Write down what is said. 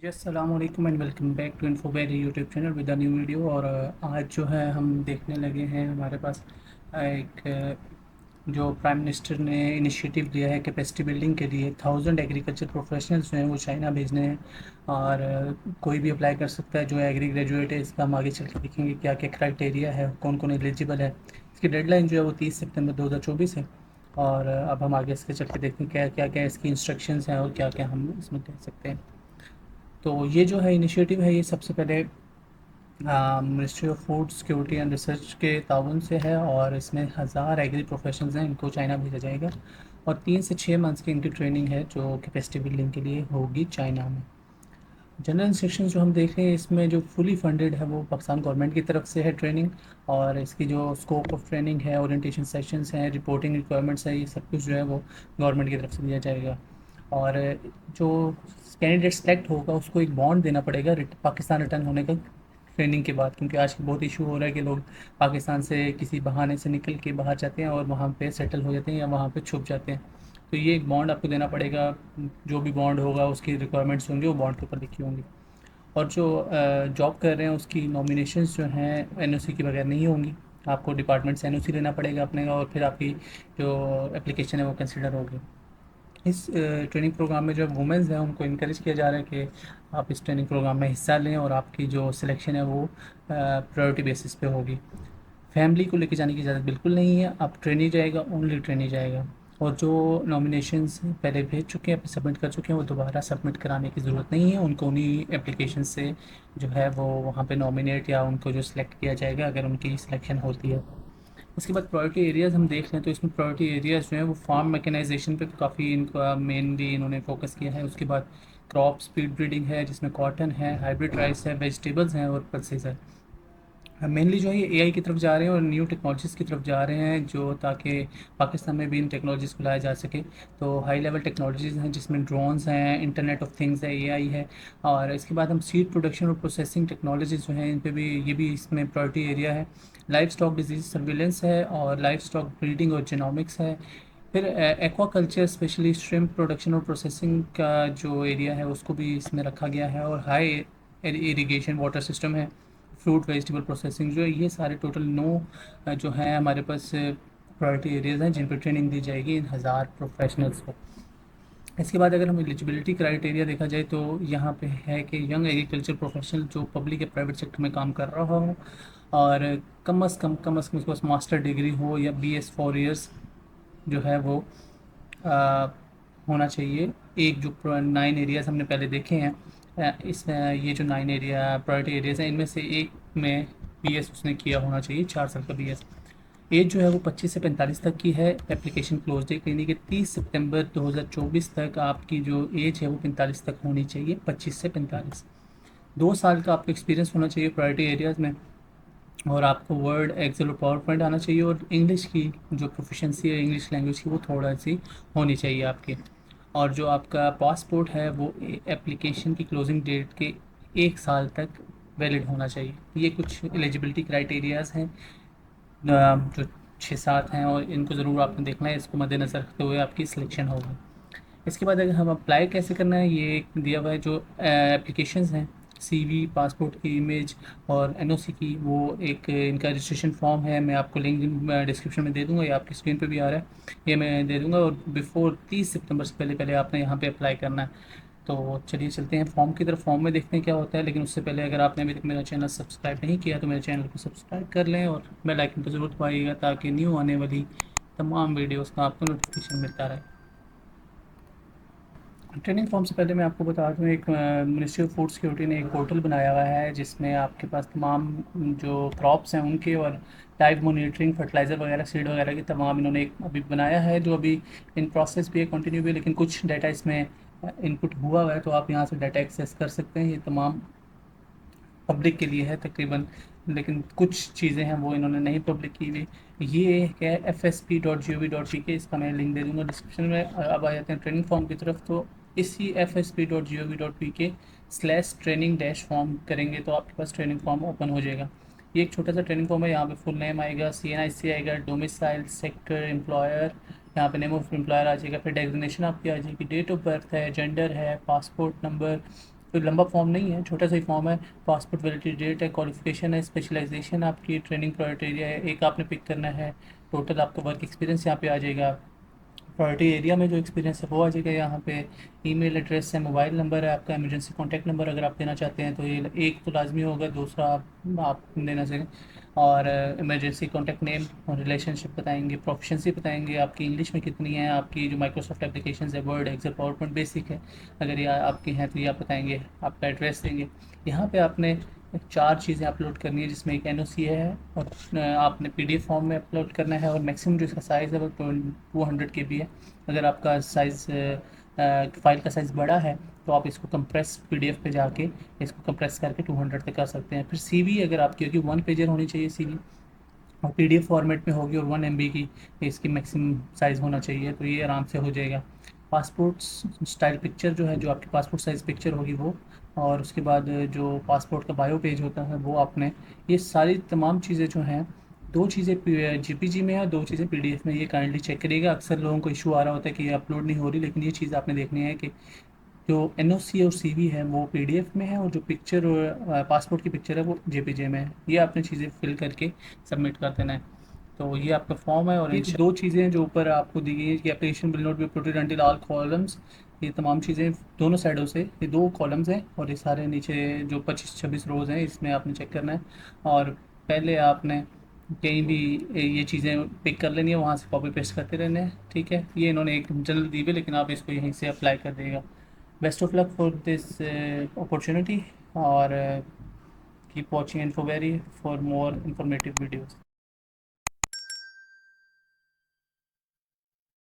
जी अस्सलामुअलैकुम and welcome back to Infoberry YouTube channel with a new video. और आज जो है हम देखने लगे हैं हमारे पास एक जो प्राइम मिनिस्टर ने इनिशिएटिव लिया है कैपेसिटी बिल्डिंग के लिए 1000 एग्रीकल्चर प्रोफेशनल्स जो हैं वो चाइना भेजने हैं। और कोई भी अप्लाई कर सकता है जो एग्री ग्रेजुएट है। इसका हम आगे चल के देखेंगे क्या क्या क्राइटेरिया है, कौन कौन एलिजिबल है। इसकी डेडलाइन जो है वो 30 सितंबर 2024 है। और अब हम आगे इसके चल के देखते हैं क्या क्या क्या इसकी इंस्ट्रक्शंस हैं और क्या क्या हम इसमें कह सकते हैं। तो ये जो है इनिशिएटिव है, ये सबसे पहले ministry of food security and research के ताउन से है। और इसमें 1000 एग्री प्रोफेशनल्स हैं, इनको चाइना भेजा जाएगा। और 3 से 6 मंथ्स की इनकी ट्रेनिंग है जो कैपेसिटी बिल्डिंग के लिए होगी चाइना में। जनरल इंस्ट्रक्शंस जो हम देख रहे हैं इसमें जो फुली फंडेड है वो पाकिस्तान गवर्नमेंट की तरफ से है ट्रेनिंग। और इसकी जो स्कोप ऑफ ट्रेनिंग है, ओरिएंटेशन सेशंस हैं, रिपोर्टिंग रिक्वायरमेंट्स है, ये सब कुछ जो है वो गवर्नमेंट की तरफ से दिया जाएगा। और जो कैंडिडेट सेलेक्ट होगा उसको एक बॉन्ड देना पड़ेगा पाकिस्तान रिटर्न होने का ट्रेनिंग के बाद। क्योंकि आज बहुत इशू हो रहा है कि लोग पाकिस्तान से किसी बहाने से निकल के बाहर जाते हैं और वहाँ पे सेटल हो जाते हैं या वहाँ पे छुप जाते हैं। तो ये एक बॉन्ड आपको देना पड़ेगा। जो भी बॉन्ड होगा उसकी रिक्वायरमेंट्स होंगी वो बॉन्ड के ऊपर लिखी होंगी। और जो जॉब कर रहे हैं उसकी नॉमिनेशंस जो हैं एनओसी के बगैर नहीं होंगी। आपको डिपार्टमेंट से एनओसी लेना पड़ेगा अपने का, और फिर आपकी जो एप्लीकेशन है वो कंसिडर होगी। इस ट्रेनिंग प्रोग्राम में जो वुमेंस हैं उनको इनक्रेज किया जा रहा है कि आप इस ट्रेनिंग प्रोग्राम में हिस्सा लें और आपकी जो सिलेक्शन है वो प्रायोरिटी बेसिस पे होगी। फैमिली को लेके जाने की इजाज़त बिल्कुल नहीं है, आप ट्रेनी जाएगा, ओनली ट्रेनी जाएगा। और जो नॉमिनेशंस पहले भेज चुके हैं, सबमिट कर चुके हैं, वो दोबारा सबमिट कराने की ज़रूरत नहीं है। उनको उन्हीं एप्लीकेशन से जो है वो वहाँ पे नॉमिनेट या उनको जो सिलेक्ट किया जाएगा अगर उनकी सिलेक्शन होती है। उसके बाद प्रायोरिटी एरियाज़ हम देख लें तो इसमें प्रायोरिटी एरियाज़ जो हैं वो फार्म मैकेनाइजेशन पे काफ़ी इनका मेनली इन्होंने फोकस किया है। उसके बाद क्रॉप स्पीड ब्रीडिंग है जिसमें कॉटन है, हाइब्रिड राइस है, वेजिटेबल्स हैं और पल्सेस है। मेनली जो है ये एआई की तरफ जा रहे हैं और न्यू टेक्नोलॉजीज़ की तरफ जा रहे हैं जो ताकि पाकिस्तान में भी इन टेक्नोलॉजीज़ को लाया जा सके। तो हाई लेवल टेक्नोलॉजीज़ हैं जिसमें ड्रोन्स हैं, इंटरनेट ऑफ थिंग्स है, एआई है। और इसके बाद हम सीड प्रोडक्शन और प्रोसेसिंग टेक्नोलॉजीज़ जो हैं इन पे भी, ये भी इसमें प्रायोरिटी एरिया है। लाइफ स्टॉक डिजीज़ सर्विलेंस है और लाइफ स्टॉक ब्रीडिंग और जेनोमिक्स है। फिर एक्वाकल्चर स्पेशली श्रिम्प प्रोडक्शन और प्रोसेसिंग का जो एरिया है उसको भी इसमें रखा गया है। और हाई इरिगेशन वाटर सिस्टम है, फ्रूट वेजिटेबल प्रोसेसिंग जो है, ये सारे टोटल 9 जो हैं हमारे पास प्रायोरिटी एरियाज़ हैं जिन पर ट्रेनिंग दी जाएगी इन 1000 प्रोफेशनल्स को। इसके बाद अगर हम एलिजिबिलिटी क्राइटेरिया देखा जाए तो यहाँ पे है कि यंग एग्रीकल्चर प्रोफेशनल जो पब्लिक या प्राइवेट सेक्टर में काम कर रहा हो और कम अज़ कम उसके पास मास्टर डिग्री हो या BS 4 ईयर्स जो है वो अ, होना चाहिए। एक जो 9 एरियाज़ हमने पहले देखे हैं, इसमें ये जो 9 एरिया प्रायोरिटी एरियाज़ हैं इनमें से एक में BS उसने किया होना चाहिए, 4 साल का BS। एज जो है वो 25 से 45 तक की है। एप्लीकेशन क्लोज डेट यानी कि 30 सितंबर 2024 तक आपकी जो एज है वो 45 तक होनी चाहिए, 25 से 45। 2 साल का आपको एक्सपीरियंस होना चाहिए प्रायोरिटी एरियाज़ में। और आपको वर्ड, एक्सेल और पावर पॉइंट आना चाहिए। और इंग्लिश की जो प्रोफिशेंसी है इंग्लिश लैंग्वेज की वो थोड़ा सी होनी चाहिए आपकी। और जो आपका पासपोर्ट है वो एप्लीकेशन की क्लोजिंग डेट के 1 साल तक वैलिड होना चाहिए। ये कुछ एलिजिबिलिटी क्राइटेरियाज़ हैं जो 6-7 हैं और इनको ज़रूर आपने देखना है, इसको मद्देनज़र रखते हुए आपकी सिलेक्शन होगी। इसके बाद अगर हम अप्लाई कैसे करना है, ये एक दिया हुआ है जो एप्लीकेशंस हैं, CV, पासपोर्ट की इमेज और एनओसी की, वो एक इनका रजिस्ट्रेशन फॉर्म है। मैं आपको लिंक डिस्क्रिप्शन में दे दूंगा, ये आपकी स्क्रीन पे भी आ रहा है, ये मैं दे दूंगा। और बिफोर 30 सितंबर से पहले पहले आपने यहाँ पे अप्लाई करना है। तो चलिए चलते हैं फॉर्म की तरफ, फॉर्म में देखते हैं क्या होता है। लेकिन उससे पहले अगर आपने अभी तक मेरा चैनल सब्सक्राइब नहीं किया तो मेरे चैनल को सब्सक्राइब कर लें और बेल आइकन को ज़रूर दबाइएगा ताकि न्यू आने वाली तमाम वीडियोज़ का आपको नोटिफिकेशन मिलता रहे। ट्रेनिंग फॉर्म से पहले मैं आपको बता दूँ, एक मिनिस्ट्री ऑफ फूड सिक्योरिटी ने एक पोर्टल बनाया हुआ है जिसमें आपके पास तमाम जो क्रॉप्स हैं उनके और टाइप मॉनिटरिंग, फर्टिलाइज़र वगैरह, सीड वगैरह की तमाम इन्होंने एक अभी बनाया है जो अभी इन प्रोसेस भी है, कंटिन्यू भी है। लेकिन कुछ डाटा इसमें इनपुट हुआ हुआ है तो आप यहाँ से डाटा एक्सेस कर सकते हैं। ये तमाम पब्लिक के लिए है तकरीबन, लेकिन कुछ चीज़ें हैं वो इन्होंने नहीं पब्लिक की हुई। ये क्या है, fsp.gov.pk, इसका मैं लिंक दे दूँगा डिस्क्रिप्शन में। अब आ जाते हैं ट्रेनिंग फॉर्म की तरफ। तो इसी fsp.gov.pk/ट्रेनिंग डैश फॉर्म करेंगे तो आपके पास ट्रेनिंग फॉर्म ओपन हो जाएगा। ये एक छोटा सा ट्रेनिंग फॉर्म है, यहाँ पे फुल नेम आएगा, CNIC आएगा, डोमिसाइल, सेक्टर, एम्प्लॉयर, यहाँ पे नेम ऑफ एम्प्लॉयर आ जाएगा, फिर डेजिग्नेशन आपकी आ जाएगी, डेट ऑफ बर्थ है, जेंडर है, पासपोर्ट नंबर, कोई लंबा फॉर्म नहीं है, छोटा सा ही फॉर्म है। पासपोर्ट वैलिडिटी डेट है, क्वालिफिकेशन है, स्पेशलाइजेशन आपकी, ट्रेनिंग क्राइटेरिया है, एक आपने पिक करना है, टोटल आपका वर्क एक्सपीरियंस यहाँ पे आ जाएगा, प्रायोरिटी एरिया में जो एक्सपीरियंस है वो आ जाएगा यहाँ पे, ईमेल एड्रेस है, मोबाइल नंबर है आपका, इमरजेंसी कॉन्टैक्ट नंबर अगर आप देना चाहते हैं तो ये एक तो लाजमी होगा, दूसरा आप देना चाहिए, और इमरजेंसी कॉन्टैक्ट नेम और रिलेशनशिप बताएंगे, प्रोफिशेंसी बताएंगे आपकी इंग्लिश में कितनी है, आपकी जो माइक्रोसॉफ्ट एप्लीकेशन है, Word, Excel, PowerPoint basic है अगर ये आपके हैं तो ये आप बताएंगे, आपका एड्रेस देंगे। यहाँ पे आपने चार चीज़ें अपलोड करनी है, जिसमें एक एनओसी है और आपने पीडीएफ फॉर्म में अपलोड करना है, और मैक्सिमम जो इसका साइज़ है वो 200 KB है। अगर आपका साइज़ फाइल का साइज़ बड़ा है तो आप इसको कंप्रेस पीडीएफ पे जाके इसको कंप्रेस करके 200 तक कर सकते हैं। फिर सीवी अगर आपकी होगी 1 पेजर होनी चाहिए सीवी, और पीडीएफ फॉर्मेट में होगी, और 1 MB की इसकी मैक्सिमम साइज़ होना चाहिए, तो ये आराम से हो जाएगा। पासपोर्ट स्टाइल पिक्चर जो है, जो आपकी पासपोर्ट साइज़ पिक्चर होगी वो, और उसके बाद जो पासपोर्ट का बायो पेज होता है वो आपने, ये सारी तमाम चीज़ें जो हैं, दो चीज़ें जीपीजी में है, दो चीज़ें पीडीएफ में, ये काइंडली चेक करिएगा। अक्सर लोगों को इशू आ रहा होता है कि ये अपलोड नहीं हो रही, लेकिन ये चीज़ आपने देखनी है कि जो एनओसी और सीवी है वो पीडीएफ में है, और जो पिक्चर पासपोर्ट की पिक्चर है वो जेपीजे में है। ये आपने चीज़ें फिल करके सबमिट कर देना है। तो ये आपका फॉर्म है, और ये दो चीज़ें जो ऊपर आपको दी गई है कि application will not be uploaded until all columns, ये तमाम चीज़ें दोनों साइडों से, ये दो कॉलम्स हैं, और ये सारे नीचे जो 25-26 रोज़ हैं इसमें आपने चेक करना है। और पहले आपने कहीं भी ये चीज़ें पिक कर लेनी है, वहाँ से कॉपी पेस्ट करते रहने हैं, ठीक है। ये इन्होंने एक जनरल दी हुई है, लेकिन आप इसको यहीं से अप्लाई कर देगा। Best of luck for this opportunity, और keep watching Infoberry for more informative videos.